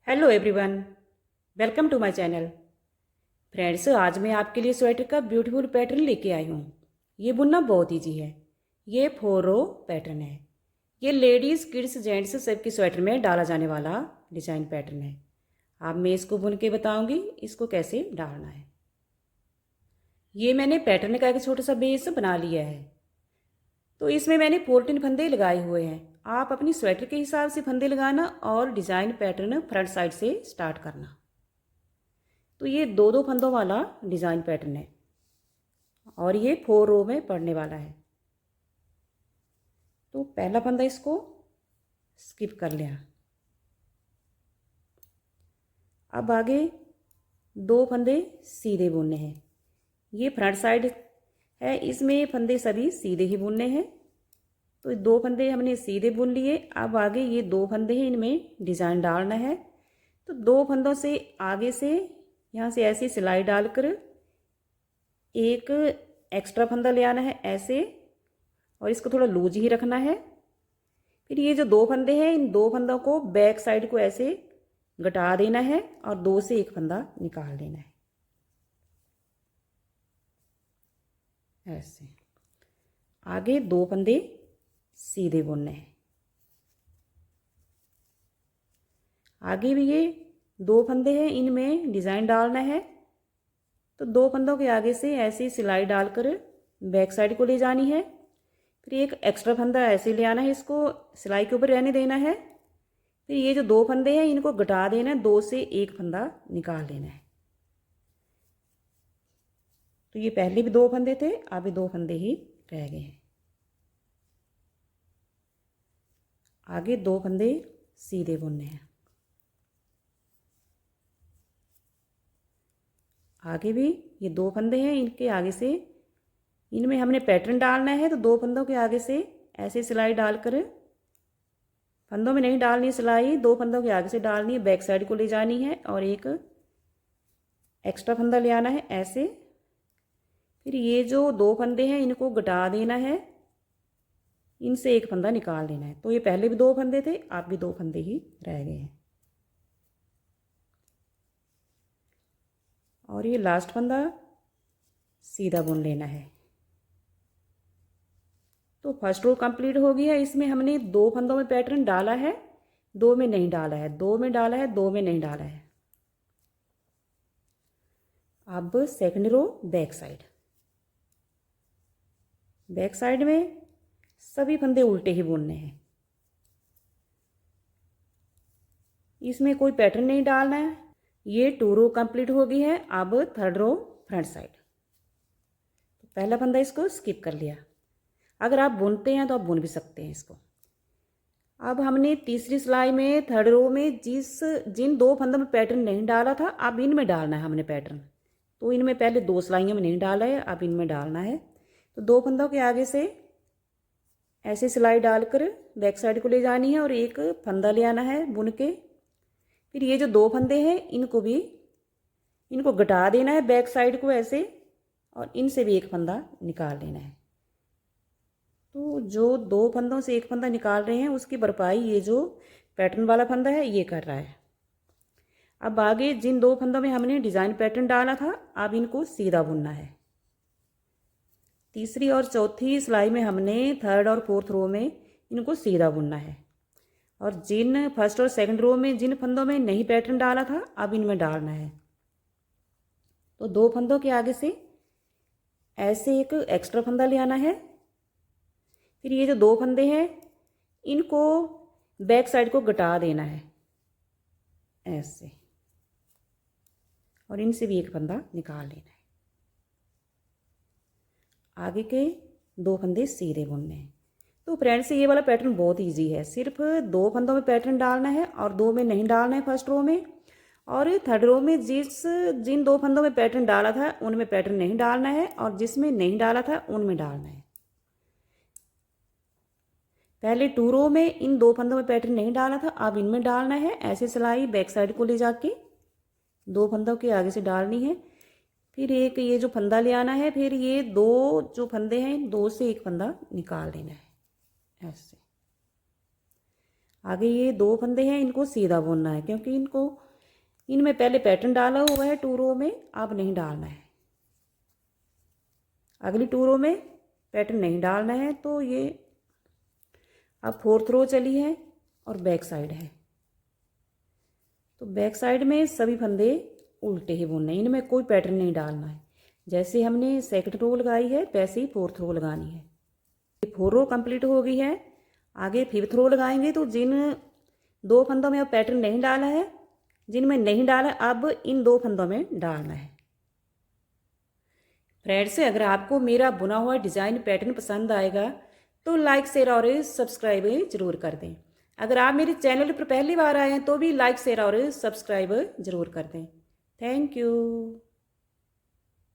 Hello everyone, welcome to my channel. Friends, आज मैं आपके लिए स्वेटर का ब्यूटीफुल पैटर्न लेके आई हूँ। ये बुनना बहुत इजी है। ये 4 रो पैटर्न है। ये लेडीज़, किड्स, जेंट्स सबकी स्वेटर में डाला जाने वाला डिजाइन पैटर्न है। अब मैं इसको बुन के बताऊँगी इसको कैसे डालना है। ये मैंने पैटर्न का एक छोटा सा बेस बना लिया है। तो इसमें मैंने 14 फंदे लगाए हुए हैं। आप अपनी स्वेटर के हिसाब से फंदे लगाना और डिज़ाइन पैटर्न फ्रंट साइड से स्टार्ट करना। तो ये दो दो फंदों वाला डिज़ाइन पैटर्न है और ये 4 रो में पड़ने वाला है। तो पहला फंदा इसको स्किप कर लिया। अब आगे 2 फंदे सीधे बुनने हैं। ये फ्रंट साइड है, इसमें फंदे सभी सीधे ही बुनने हैं। तो 2 फंदे हमने सीधे बुन लिए। अब आगे ये 2 फंदे हैं, इनमें डिज़ाइन डालना है। तो 2 फंदों से आगे से यहाँ से ऐसी सिलाई डालकर एक एक्स्ट्रा फंदा ले आना है ऐसे, और इसको थोड़ा लूज ही रखना है। फिर ये जो 2 फंदे हैं, इन 2 फंदों को बैक साइड को ऐसे घटा देना है और 2 से 1 फंदा निकाल देना है ऐसे। आगे 2 फंदे सीधे बुनने हैं। आगे भी ये 2 फंदे हैं, इनमें डिज़ाइन डालना है। तो 2 फंदों के आगे से ऐसी सिलाई डालकर बैक साइड को ले जानी है। फिर एक एक्स्ट्रा फंदा ऐसे ले आना है, इसको सिलाई के ऊपर रहने देना है। फिर ये जो 2 फंदे हैं इनको घटा देना है, 2 से 1 फंदा निकाल देना है। तो ये पहले भी 2 फंदे थे, अभी 2 फंदे ही रह गए हैं। आगे 2 फंदे सीधे बुनने हैं। आगे भी ये 2 फंदे हैं, इनके आगे से इनमें हमने पैटर्न डालना है। तो 2 फंदों के आगे से ऐसे सिलाई डालकर, फंदों में नहीं डालनी सिलाई, 2 फंदों के आगे से डालनी है, बैक साइड को ले जानी है और एक एक्स्ट्रा फंदा ले आना है ऐसे। फिर ये जो 2 फंदे हैं इनको घटा देना है, इनसे 1 फंदा निकाल देना है। तो ये पहले भी 2 फंदे थे, अब भी 2 फंदे ही रह गए हैं। और ये लास्ट फंदा सीधा बुन लेना है। तो फर्स्ट रो कंप्लीट हो गई है। इसमें हमने 2 फंदों में पैटर्न डाला है, 2 में नहीं डाला है, 2 में डाला है, 2 में नहीं डाला है। अब second row back side. Back side में सभी फंदे उल्टे ही बुनने हैं, इसमें कोई पैटर्न नहीं डालना है। ये 2 रो कंप्लीट हो गई है। अब थर्ड रो फ्रंट साइड। तो पहला फंदा इसको स्किप कर लिया। अगर आप बुनते हैं तो आप बुन भी सकते हैं इसको। अब हमने तीसरी सिलाई में थर्ड रो में जिन 2 फंदों में पैटर्न नहीं डाला था, अब इनमें डालना है हमने पैटर्न। तो इनमें पहले 2 सिलाइयों में नहीं डाला है, अब इनमें डालना है। तो 2 फंदों के आगे से ऐसे सिलाई डालकर बैक साइड को ले जानी है और एक फंदा ले आना है बुन के। फिर ये जो 2 फंदे हैं इनको घटा देना है बैक साइड को ऐसे, और इनसे भी 1 फंदा निकाल लेना है। तो जो 2 फंदों से 1 फंदा निकाल रहे हैं उसकी भरपाई ये जो पैटर्न वाला फंदा है ये कर रहा है। अब आगे जिन 2 फंदों में हमने डिज़ाइन पैटर्न डाला था, अब इनको सीधा बुनना है। तीसरी और चौथी सिलाई में हमने थर्ड और फोर्थ रो में इनको सीधा बुनना है। और जिन फर्स्ट और सेकंड रो में जिन फंदों में नहीं पैटर्न डाला था, अब इनमें डालना है। तो 2 फंदों के आगे से ऐसे एक एक्स्ट्रा फंदा ले आना है। फिर ये जो 2 फंदे हैं इनको बैक साइड को घटा देना है ऐसे, और इनसे भी 1 फंदा निकाल लेना है। आगे के 2 फंदे सीधे बुनने हैं। तो फ्रेंड्स, ये वाला पैटर्न बहुत इजी है। सिर्फ 2 फंदों में पैटर्न डालना है और 2 में नहीं डालना है फर्स्ट रो में। और थर्ड रो में जिन 2 फंदों में पैटर्न डाला था उनमें पैटर्न नहीं डालना है, और जिसमें नहीं डाला था उनमें डालना है। पहले 2 रो में इन 2 फंदों में पैटर्न नहीं डाला था, अब इनमें डालना है। ऐसे सिलाई बैक साइड को ले जाके 2 फंदों के आगे से डालनी है। फिर एक ये जो फंदा ले आना है, फिर ये 2 जो फंदे हैं 2 से 1 फंदा निकाल देना है ऐसे। आगे ये 2 फंदे हैं, इनको सीधा बुनना है क्योंकि इनमें पहले पैटर्न डाला हुआ है 2 रो में, अब नहीं डालना है। अगली 2 रो में पैटर्न नहीं डालना है। तो ये अब 4th रो चली है और बैक साइड है। तो बैक साइड में सभी फंदे उल्टे ही बुनने, इनमें कोई पैटर्न नहीं डालना है। जैसे हमने 2nd रो लगाई है वैसे ही 4th रो लगानी है। 4 रो कंप्लीट हो गई है। आगे 5th रो लगाएंगे। तो जिन 2 फंदों में अब पैटर्न नहीं डाला है, जिनमें नहीं डाला अब इन 2 फंदों में डालना है। फ्रेंड्स, अगर आपको मेरा बुना हुआ डिज़ाइन पैटर्न पसंद आएगा तो लाइक शेयर और सब्सक्राइब जरूर कर दें। अगर आप मेरे चैनल पर पहली बार आए हैं तो भी लाइक शेयर और सब्सक्राइब जरूर कर दें। Thank you.